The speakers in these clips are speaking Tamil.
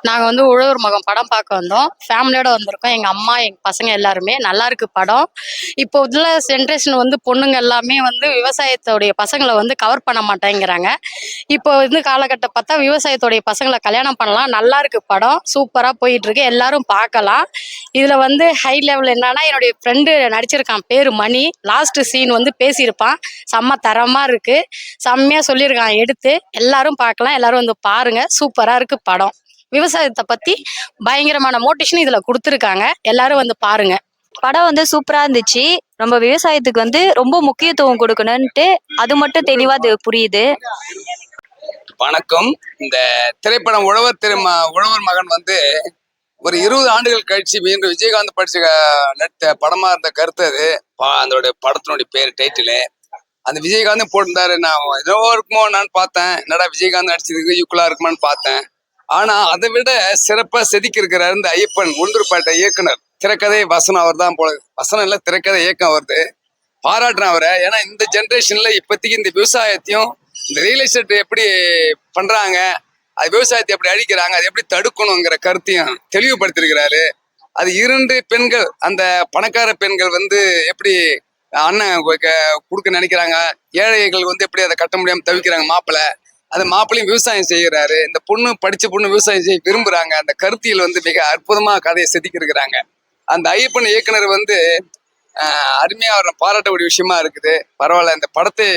நாங்க வந்து உழவர் மகன் படம் பார்க்க வந்தோம். ஃபேமிலியோட வந்திருக்கோம். எங்க அம்மா, எங்க பசங்க எல்லாருமே. நல்லா இருக்கு படம். இப்போ உள்ள ஜென்ரேஷன் வந்து பொண்ணுங்க எல்லாமே வந்து விவசாயத்தோடைய பசங்கள வந்து கவர் பண்ண மாட்டேங்கிறாங்க. இப்போ வந்து காலகட்டம் பார்த்தா விவசாயத்தோடைய பசங்கள கல்யாணம் பண்ணலாம். நல்லா இருக்கு படம். சூப்பரா போயிட்டு இருக்கு. எல்லாரும் பார்க்கலாம். இதுல வந்து ஹை லெவல் என்னன்னா, என்னுடைய ஃப்ரெண்டு நடிச்சிருக்கான். பேரு மணி. லாஸ்ட் சீன் வந்து பேசியிருப்பான். செம்ம தரமா இருக்கு. செம்மையா சொல்லியிருக்கான் எடுத்து. எல்லாரும் பார்க்கலாம். எல்லாரும் வந்து பாருங்க. சூப்பரா இருக்கு படம். விவசாயத்தை பத்தி பயங்கரமான மோட்டிவேஷன் இதுல கொடுத்துருக்காங்க. எல்லாரும் வந்து பாருங்க. படம் வந்து சூப்பரா இருந்துச்சு. நம்ம விவசாயத்துக்கு வந்து ரொம்ப முக்கியத்துவம் கொடுக்கணும்ட்டு அது மட்டும் தெளிவா புரியுது. வணக்கம். இந்த திரைப்படம் உழவர் மகன் வந்து ஒரு 20 ஆண்டுகள் கழிச்சு மீண்டும் விஜயகாந்த் நடித்த படமா இருந்த கருத்து அது. அதோட படத்தினுடைய பேர் டைட்டிலு. அந்த விஜயகாந்த் போட்டிருந்தாரு. நான் ஏதோ இருக்குமோ நான் பார்த்தேன். என்னடா விஜயகாந்த் நடிச்சதுக்கு ஈக்குவலா இருக்குமான்னு பார்த்தேன். ஆனா அதை விட சிறப்பா செதுக்கி இருக்கிறாரு இந்த ஐயப்பன் ஒன்றுபட்ட இயக்குனர். திரைக்கதை வசனம் அவர் தான் போல. வசனம் இல்ல, திரைக்கதை இயக்கம் வருது. பாராட்டுறேன் அவரை. ஏன்னா இந்த ஜென்ரேஷன்ல இப்போதைக்கு இந்த விவசாயத்தையும் இந்த ரியல் எஸ்டேட் எப்படி பண்றாங்க, அது விவசாயத்தை எப்படி அழிக்கிறாங்க, அது எப்படி தடுக்கணுங்கிற கருத்தையும் தெளிவுபடுத்திருக்கிறாரு. அது 2 பெண்கள், அந்த பணக்கார பெண்கள் வந்து எப்படி அண்ணன் கொடுக்க நினைக்கிறாங்க, ஏழைகள் வந்து எப்படி அதை கட்ட முடியாம தவிக்கிறாங்க மாப்பிள்ளை. அந்த மாப்பிள்ளையும் விவசாயம் செய்யறாரு. இந்த பொண்ணு படிச்ச பொண்ணு விவசாயம் செய்ய விரும்புறாங்க. அந்த கருத்தியல் வந்து மிக அற்புதமா கதையை செதுக்கி இருக்கிறாங்க. அந்த ஐயப்பன் இயக்குனர் வந்து அருமையா அவரை பாராட்டக்கூடிய விஷயமா இருக்குது. பரவாயில்ல. இந்த படத்தை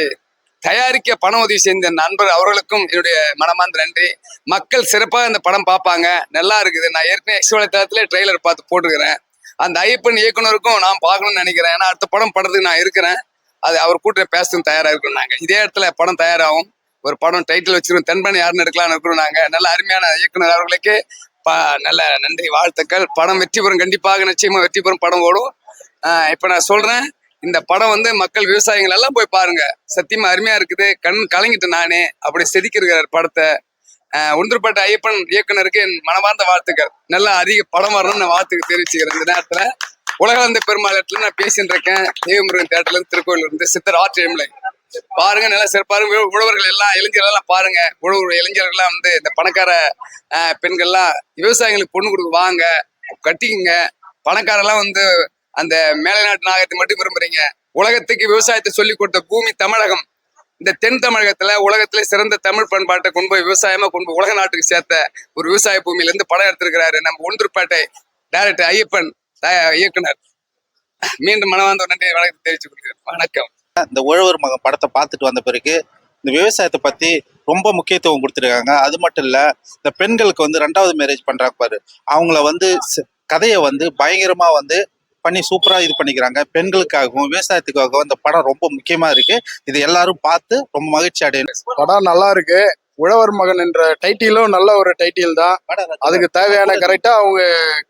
தயாரிக்க பண உதவி செய்த நண்பர் அவர்களுக்கும் என்னுடைய மனமார்ந்த நன்றி. மக்கள் சிறப்பாக இந்த படம் பார்ப்பாங்க. நல்லா இருக்குது. நான் ஏற்கனவே எக்ஸ் வலைத்தளத்திலே ட்ரெய்லர் பார்த்து போட்டுக்கிறேன். அந்த ஐயப்பன் இயக்குனருக்கும் நான் பார்க்கணும்னு நினைக்கிறேன். ஏன்னா அடுத்த படத்துக்கு நான் இருக்கிறேன். அது அவர் கூட்ட பேசுறதுக்கு தயாரா இருக்கணும். நாங்க இதே இடத்துல படம் தயாராகும். ஒரு படம் டைட்டில் வச்சிருக்கோம். தென்பண்ணை யாருன்னு எடுக்கலாம்னு இருக்கிறோம். நாங்க நல்ல அருமையான இயக்குனர் அவர்களுக்கு நல்ல நன்றி, வாழ்த்துக்கள். படம் வெற்றி பெறும். கண்டிப்பாக நிச்சயமா வெற்றி பெறும். படம் ஓடும். இப்ப நான் சொல்றேன், இந்த படம் வந்து மக்கள் விவசாயிகள் எல்லாம் போய் பாருங்க. சத்தியமா அருமையா இருக்குது. கண் கலங்கிட்டு நானே அப்படி செதுக்கிருக்கிற படத்தை. ஒன்றுபட்ட ஐயப்பன் இயக்குனருக்கு என் மனமார்ந்த வாழ்த்துக்கள். நல்லா அதிக படம் வரணும்னு நான் வாழ்த்துக்கு தெரிவிச்சுக்கிறேன். இந்த நேரத்துல உலகளந்த பெருமாள் இடத்துல நான் பேசிட்டு இருக்கேன். தெய்வமுருகன் தேட்டர்ல இருந்து, திருக்கோயில இருந்து, சித்தர் ஆற்றியம்லை பாருங்க. நல்லா சிறப்பாரு. உழவர்கள் எல்லாம், இளைஞர்கள் எல்லாம் பாருங்க. உழவர் இளைஞர்கள்லாம் வந்து இந்த பணக்கார பெண்கள்லாம் விவசாயிகளுக்கு பொண்ணு கொடுக்க வாங்க, கட்டிக்குங்க. பணக்காரெல்லாம் வந்து அந்த மேலை நாட்டு நாகத்தை மட்டும் விரும்புறீங்க. உலகத்துக்கு விவசாயத்தை சொல்லிக் கொடுத்த பூமி தமிழகம். இந்த தென் தமிழகத்துல உலகத்திலே சிறந்த தமிழ் பண்பாட்டை கொண்டு போய் விவசாயமா கொண்டு போய் உலக நாட்டுக்கு சேர்த்த ஒரு விவசாய பூமியில இருந்து படம் எடுத்திருக்கிறாரு நம்ம ஒன்றுபேட்டை டைரக்டர் ஐயப்பன் இயக்குனர். மீண்டும் மனமார்ந்த நன்றி வணக்கத்தை தெரிவித்துக் கொள்கிறேன். வணக்கம். இந்த உழவர் மகன் படத்தை பார்த்துட்டு வந்த பிறகு இந்த விவசாயத்தை பத்தி ரொம்ப முக்கியத்துவம் கொடுத்துருக்காங்க. அது மட்டும் இல்ல, இந்த பெண்களுக்கு வந்து 2வது மேரேஜ் பண்றாங்க பாரு, அவங்கள வந்து கதையை வந்து பயங்கரமா வந்து பண்ணி சூப்பரா இது பண்ணிக்கிறாங்க. பெண்களுக்காகவும் விவசாயத்துக்காகவும் இந்த படம் ரொம்ப முக்கியமா இருக்கு. இது எல்லாரும் பார்த்து ரொம்ப மகிழ்ச்சி அடையணும். படம் நல்லா இருக்கு. உழவர் மகன் என்ற டைட்டிலும் நல்ல ஒரு டைட்டில் தான். அதுக்கு தேவையான கரெக்டா அவங்க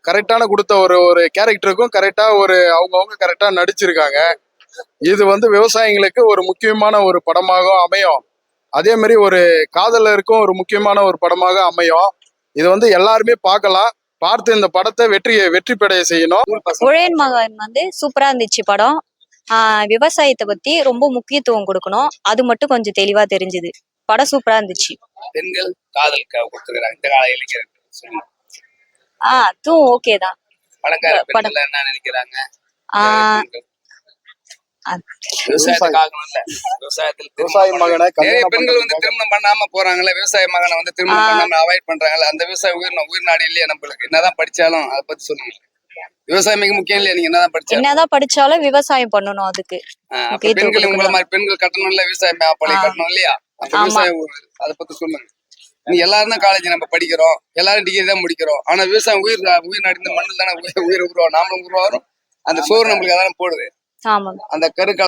கரெக்டான கொடுத்த ஒரு கேரக்டருக்கும் கரெக்டா அவங்கவுங்க கரெக்டா நடிச்சிருக்காங்க. இது வந்து விவசாயிகளுக்கு ஒரு முக்கியமான ஒரு படமாக அமையும். அதே மாதிரி ஒரு காதலருக்கும் ஒரு முக்கியமான ஒரு படமாக அமையும். இது வந்து எல்லாருமே பார்க்கலாம். பார்த்து இந்த படத்தை வெற்றி பெடைய செய்யணும். உழவர் மகன் வந்து சூப்பரா இருந்துச்சு படம். விவசாயத்தை பத்தி ரொம்ப முக்கியத்துவம் கொடுக்கணும். அது மட்டும் கொஞ்சம் தெளிவா தெரிஞ்சுது. படம் சூப்பரா இருந்துச்சு. பெண்கள் காதலுக்காக கொடுத்துக்கிறாங்க இந்த கால இளைஞர்கள். அதுவும் ஓகே தான். பணக்கார பெண்கள் என்ன நினைக்கிறாங்க, விவசாய மகனை நிறைய பெண்கள் வந்து திருமணம் பண்ணாம போறாங்கல்ல. விவசாய மகனை வந்து திருமணம் பண்ணாம அவாய்ட் பண்றாங்கல்ல. அந்த விவசாய உயிர்நாடு இல்லையா நம்மளுக்கு? என்னதான் படிச்சாலும் அதை பத்தி சொல்லுங்க. விவசாயம் மிக முக்கியம் இல்லையா? நீங்க என்னதான் படிச்சாலும் விவசாயம் பண்ணணும். அதுக்கு பெண்கள் உங்களை மாதிரி பெண்கள் கட்டணும் இல்ல, விவசாயம் பழைய கட்டணும் இல்லையா? விவசாயம் அதை பத்தி சொல்லுங்க. நீங்க எல்லாரும் தான் காலேஜ் நம்ம படிக்கிறோம், எல்லாரும் டிகிரி தான் முடிக்கிறோம். ஆனா விவசாயம் உயிர்நாடு இந்த மண்ணில் தானே உயிர் உருவாகும். நாமளும் உருவாகிறோம். அந்த சோறு நம்மளுக்கு அதான் போடுது. ஆமா. அந்த கருக்க